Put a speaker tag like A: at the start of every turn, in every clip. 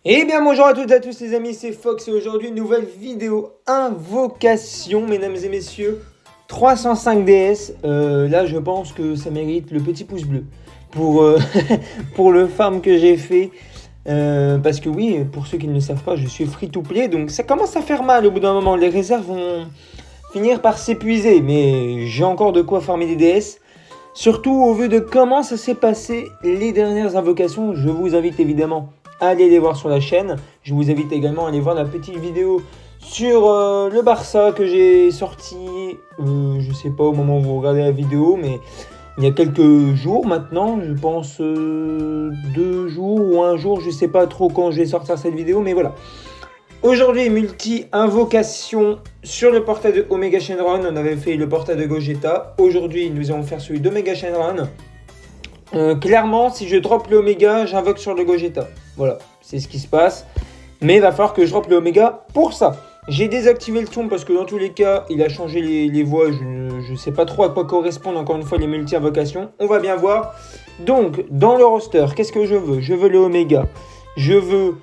A: Eh bien bonjour à toutes et à tous les amis, c'est Fox et aujourd'hui une nouvelle vidéo invocation mesdames et messieurs. 305 DS, là je pense que ça mérite le petit pouce bleu pour, pour le farm que j'ai fait. Parce que oui, pour ceux qui ne le savent pas, je suis free to play, donc ça commence à faire mal au bout d'un moment. Les réserves vont finir par s'épuiser, mais j'ai encore de quoi farmer des DS. Surtout au vu de comment ça s'est passé les dernières invocations, je vous invite évidemment à aller les voir sur la chaîne. Je vous invite également à aller voir la petite vidéo sur le Barça que j'ai sorti, je sais pas au moment où vous regardez la vidéo, mais il y a quelques jours maintenant, je pense 2 jours ou 1 jour, je sais pas trop quand je vais sortir cette vidéo, mais voilà. Aujourd'hui, multi-invocation sur le portail de Omega Shenron. On avait fait le portail de Gogeta. Aujourd'hui, nous allons faire celui d'Omega Shenron. Clairement, si je drop le Omega, j'invoque sur le Gogeta. Voilà, c'est ce qui se passe. Mais il va falloir que je drop le Omega pour ça. J'ai désactivé le son parce que dans tous les cas, il a changé les voix. Je ne sais pas trop à quoi correspondent encore une fois les multi-invocations. On va bien voir. Donc, dans le roster, qu'est-ce que je veux? Je veux le Omega. Je veux...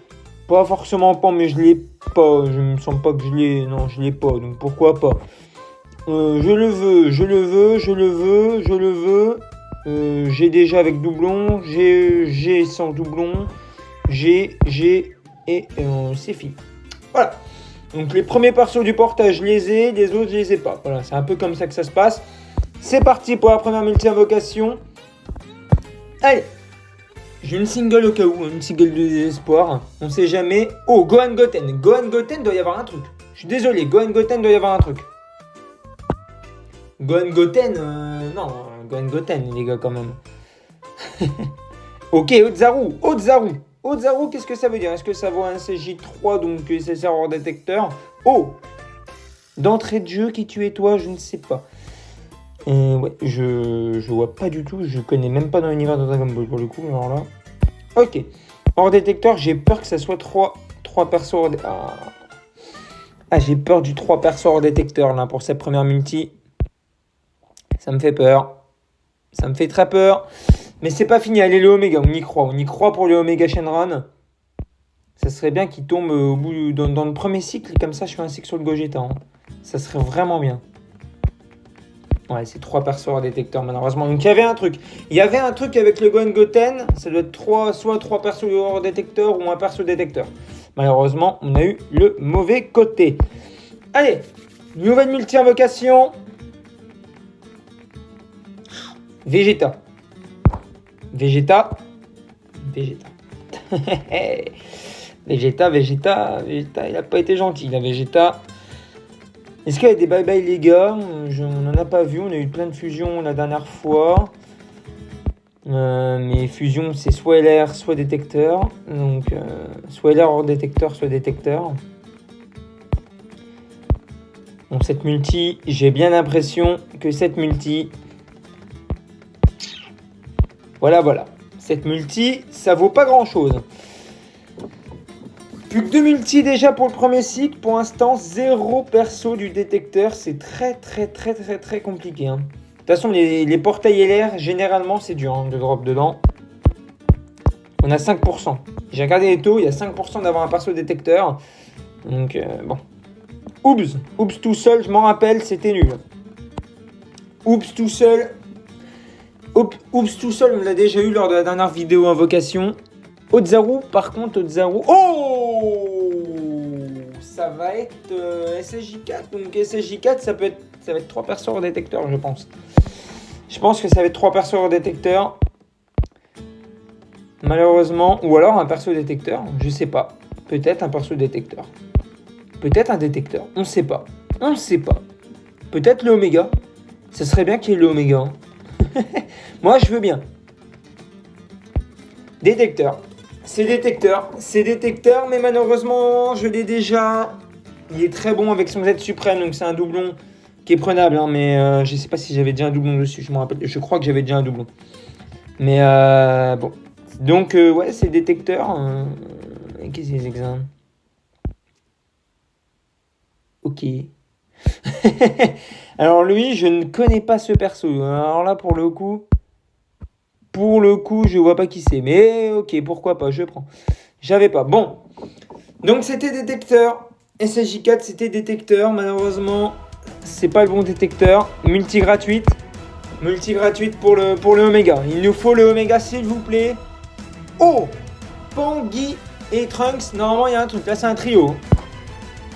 A: Pas forcément pas, mais je l'ai pas. Je me sens pas que je l'ai. Non, je l'ai pas. Donc pourquoi pas. Je le veux. J'ai déjà avec doublon. J'ai sans doublon. Et c'est fini. Voilà. Donc les premiers persos du portage, je les ai. Les autres, je les ai pas. Voilà, c'est un peu comme ça que ça se passe. C'est parti pour la première multi-invocation. Allez. J'ai une single au cas où, une single de désespoir. On sait jamais. Oh, Gohan Goten. Gohan Goten doit y avoir un truc. Je suis désolé, Gohan Goten doit y avoir un truc. Gohan Goten, non, Gohan Goten, les gars, quand même. Ok, Otzaru. Otzaru, qu'est-ce que ça veut dire? Est-ce que ça vaut un CJ3, donc SSR hors détecteur? Oh! D'entrée de jeu, qui tu es toi? Je ne sais pas. Ouais, je vois pas du tout, je connais même pas dans l'univers de Dragon Ball pour le coup, alors là. Ok, hors détecteur, j'ai peur que ça soit 3 persos hors détecteur. Ah, j'ai peur du 3 persos hors détecteur là pour cette première multi. Ça me fait peur. Ça me fait très peur. Mais c'est pas fini, allez le Omega, on y croit pour le Omega Shenron. Ça serait bien qu'il tombe au bout dans le premier cycle, comme ça je fais un cycle sur le Gogeta. Hein. Ça serait vraiment bien. Ouais, c'est 3 persos hors détecteur malheureusement. Donc il y avait un truc. Il y avait un truc avec le Gohan Goten. Ça doit être soit 3 persos hors détecteur ou un perso détecteur. Malheureusement, on a eu le mauvais côté. Allez, nouvelle multi-invocation. Vegeta. Vegeta, il a pas été gentil, la Vegeta. Est-ce qu'il y a des bye-bye les gars? On n'en a pas vu, on a eu plein de fusions la dernière fois. Mais fusion c'est soit LR, soit détecteur. Donc soit LR hors détecteur, soit détecteur. Bon, cette multi, j'ai bien l'impression que cette multi... Voilà. Cette multi, ça vaut pas grand-chose. Plus que 2 multi déjà pour le premier cycle. Pour l'instant, 0 perso du détecteur. C'est très compliqué. Hein. De toute façon, les portails LR, généralement, c'est dur hein, de drop dedans. On a 5%. J'ai regardé les taux, il y a 5% d'avoir un perso détecteur. Donc, bon. Oups tout seul, je m'en rappelle, c'était nul. Oups tout seul, on l'a déjà eu lors de la dernière vidéo invocation. Otzaru, par contre, oh! Ça va être SSJ4. Donc SSJ4, ça va être 3 persos hors détecteur, je pense. Je pense que ça va être 3 persos hors détecteur. Malheureusement. Ou alors un perso détecteur, je sais pas. Peut-être un perso détecteur. Peut-être un détecteur, on sait pas. Peut-être le Omega. Ça serait bien qu'il y ait le Omega. Hein. Moi, je veux bien. Détecteur. C'est détecteur, mais malheureusement, je l'ai déjà. Il est très bon avec son Z suprême, donc c'est un doublon qui est prenable. Hein, mais je sais pas si j'avais déjà un doublon dessus, je me rappelle. Je crois que j'avais déjà un doublon. Mais bon. Donc, ouais, c'est détecteur. Qu'est-ce que c'est que ça? Ok. Alors lui, je ne connais pas ce perso. Alors là, pour le coup, je vois pas qui c'est. Mais ok, pourquoi pas, je prends. J'avais pas. Bon, Donc c'était détecteur. SSJ4 c'était détecteur. Malheureusement, c'est pas le bon détecteur. Multi gratuite. Multi gratuite pour le Omega. Il nous faut le Omega s'il vous plaît. Oh, Pangui et Trunks. Normalement il y a un truc. Là c'est un trio.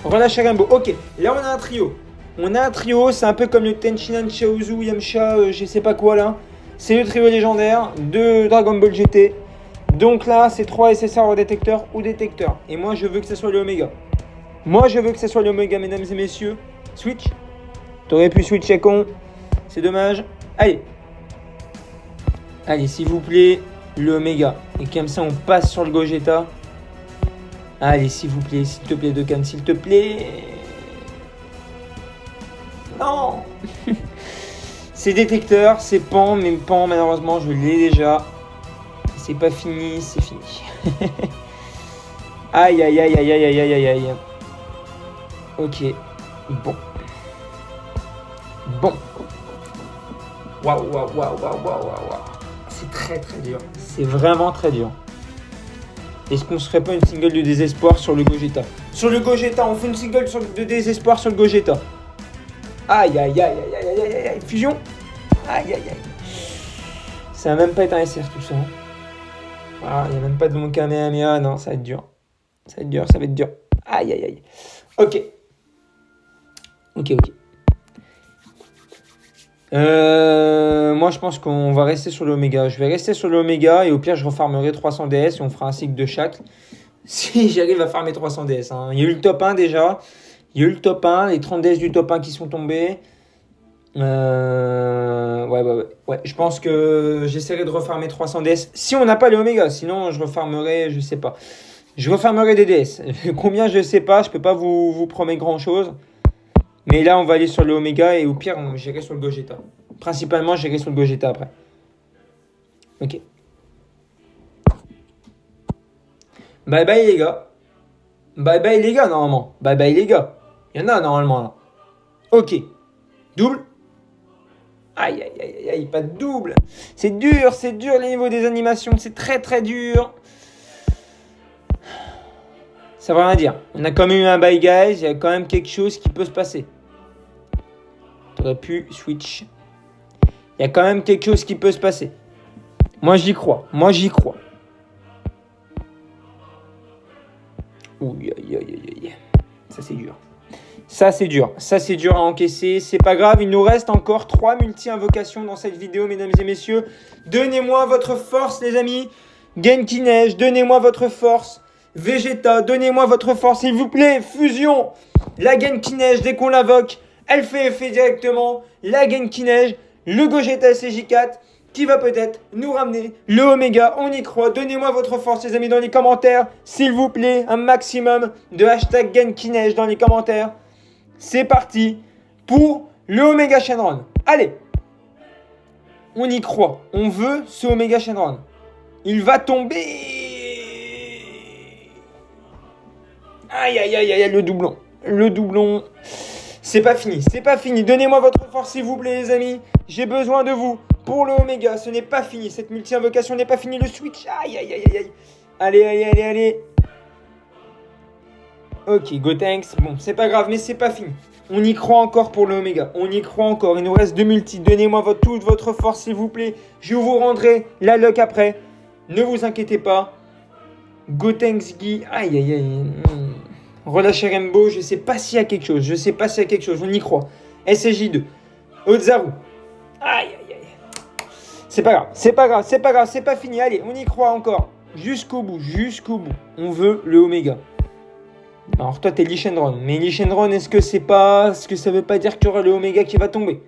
A: Relâche Rainbow. Ok, là on a un trio. On a un trio, c'est un peu comme le Tenshinhan Chaozu Yamcha, je sais pas quoi là. C'est le trio légendaire de Dragon Ball GT. Donc là, c'est 3 SSR au détecteur ou détecteur. Et moi, je veux que ce soit le Omega. Moi, je veux que ce soit le Omega, mesdames et messieurs. Switch. T'aurais pu switcher con. C'est dommage. Allez. Allez, s'il vous plaît, le Omega. Et comme ça, on passe sur le Gogeta. Allez, s'il vous plaît, s'il te plaît, Dokkan, s'il te plaît. Non. C'est détecteur, c'est Pan, mais Pan, malheureusement, je l'ai déjà. C'est pas fini, c'est fini. Aïe, aïe, aïe, aïe, aïe, aïe, aïe, aïe. Ok, bon. Bon. Waouh, waouh, waouh, waouh, waouh, waouh. C'est très, très dur. C'est vraiment très dur. Est-ce qu'on se ferait pas une single de désespoir sur le Gogeta? Sur le Gogeta, on fait une single de désespoir sur le Gogeta. Aïe, aïe, aïe, aïe, aïe, aïe, aïe, aïe. Fusion. Aïe, aïe, aïe. Ça va même pas être un SR tout ça. Ah, il n'y a même pas de mon Kamehameha. Non, ça va être dur. Ça va être dur, ça va être dur. Aïe, aïe, aïe. Ok. Ok. Moi, je pense qu'on va rester sur l'Omega. Je vais rester sur l'Omega et au pire, je refarmerai 300 DS et on fera un cycle de chaque. Si j'arrive à farmer 300 DS. Hein. Il y a eu le top 1 déjà. Il y a eu le top 1, les 30 DS du top 1 qui sont tombés. Ouais. Je pense que j'essaierai de refarmer 300 DS. Si on n'a pas le Omega, sinon je refarmerai, je sais pas. Je refarmerai des DS. Combien, je sais pas. Je peux pas vous promettre grand chose. Mais là, on va aller sur le Omega et au pire, j'irai sur le Gogeta. Principalement, j'irai sur le Gogeta après. Ok. Bye bye les gars. Bye bye les gars, normalement. Bye bye les gars. Il y en a normalement là. Ok. Double. Aïe, aïe, aïe, aïe, pas de double. C'est dur les niveaux des animations. C'est très, très dur. Ça veut rien dire. On a quand même eu un bye guys. Il y a quand même quelque chose qui peut se passer. T'aurais pu switch. Il y a quand même quelque chose qui peut se passer. Moi, j'y crois. Ouh, aïe, aïe, aïe. Ça, c'est dur. Ça, c'est dur à encaisser. C'est pas grave. Il nous reste encore 3 multi-invocations dans cette vidéo, mesdames et messieurs. Donnez-moi votre force, les amis. Genki Neige, donnez-moi votre force. Vegeta, donnez-moi votre force, s'il vous plaît. Fusion. La Genki Neige, dès qu'on l'invoque, elle fait effet directement. La Genki Neige, le Gogeta SJ4 qui va peut-être nous ramener le Omega. On y croit. Donnez-moi votre force, les amis, dans les commentaires. S'il vous plaît, un maximum de hashtag Genki Neige dans les commentaires. C'est parti pour le Omega Shenron. Allez, on y croit. On veut ce Omega Shenron. Il va tomber. Aïe, aïe, aïe, aïe, le doublon. C'est pas fini. Donnez-moi votre force, s'il vous plaît, les amis. J'ai besoin de vous pour le Omega. Ce n'est pas fini. Cette multi-invocation n'est pas finie. Le switch. Aïe, aïe, aïe, aïe. Allez. Ok, Gotenks. Bon, c'est pas grave, mais c'est pas fini. On y croit encore pour le Omega. On y croit encore. Il nous reste 2 multi. Donnez-moi toute votre force, s'il vous plaît. Je vous rendrai la luck après. Ne vous inquiétez pas. Gotenks Guy. Aïe, aïe, aïe. Relâcher Rainbow. Je sais pas s'il y a quelque chose. On y croit. SSJ2. Ozaru. Aïe, aïe, aïe. C'est pas grave. C'est pas fini. Allez, on y croit encore. Jusqu'au bout. On veut le Omega. Alors toi t'es Lee Shenron, mais Lee Shenron, est-ce que ça veut pas dire qu'il y aura le Omega qui va tomber?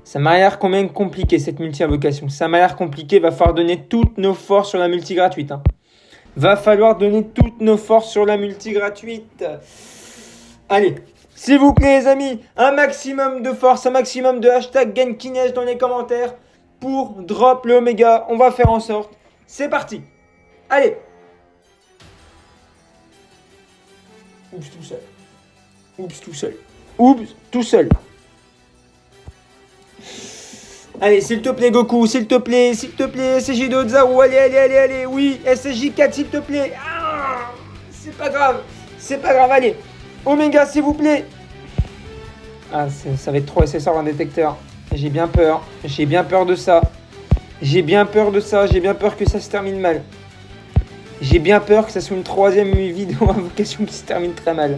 A: Ça m'a l'air quand même compliqué cette multi-invocation. Va falloir donner toutes nos forces sur la multi gratuite. Allez, s'il vous plaît les amis, un maximum de force, un maximum de hashtag Genki Neige dans les commentaires pour drop le Omega. On va faire en sorte. C'est parti. Allez. Oups, tout seul. Allez, s'il te plaît, Goku, s'il te plaît, SSJ de Ozaru, allez, oui, SSJ 4, s'il te plaît. Ah, c'est pas grave, allez. Oméga, s'il vous plaît. Ah, ça va être trop SSR un détecteur. J'ai bien peur de ça. J'ai bien peur que ça se termine mal. J'ai bien peur que ça soit une troisième vidéo invocation qui se termine très mal.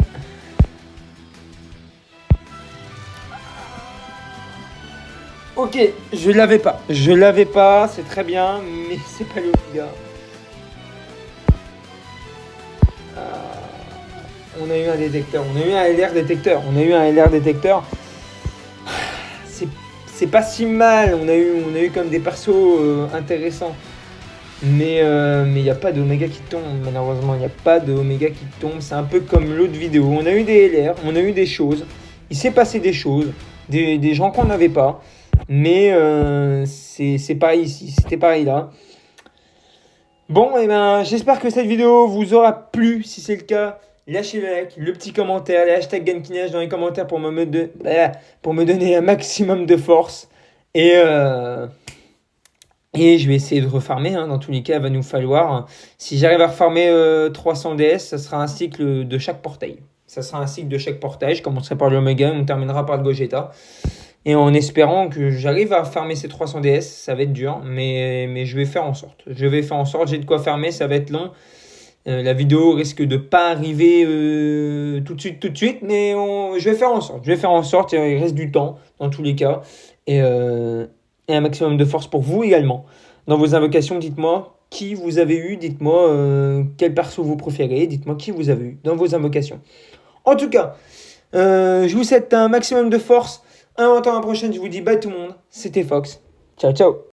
A: Ok, je l'avais pas, c'est très bien, mais c'est pas l'Oméga. On a eu un détecteur, on a eu un LR détecteur. C'est pas si mal, on a eu comme des persos intéressants. Mais il n'y a pas d'Oméga qui tombe, malheureusement, il n'y a pas d'Oméga qui tombe. C'est un peu comme l'autre vidéo, on a eu des LR, on a eu des choses. Il s'est passé des choses, des gens qu'on n'avait pas. Mais c'est pareil ici, c'était pareil là. Bon, et ben, j'espère que cette vidéo vous aura plu. Si c'est le cas, lâchez le like, le petit commentaire, les hashtags Genkinage dans les commentaires pour me donner un maximum de force. Et je vais essayer de refarmer. Dans tous les cas, il va nous falloir. Si j'arrive à refarmer 300 DS, ça sera un cycle de chaque portail. Je commencerai par l'Omega, on terminera par le Gogeta. Et en espérant que j'arrive à farmer ces 300 DS, ça va être dur, mais je vais faire en sorte. J'ai de quoi farmer, ça va être long. La vidéo risque de pas arriver tout de suite, mais je vais faire en sorte. Il reste du temps dans tous les cas. Et un maximum de force pour vous également. Dans vos invocations, dites-moi qui vous avez eu, dites-moi quel perso vous préférez, dites-moi qui vous avez eu dans vos invocations. En tout cas, je vous souhaite un maximum de force. À la prochaine, je vous dis bye tout le monde. C'était Fox. Ciao, ciao.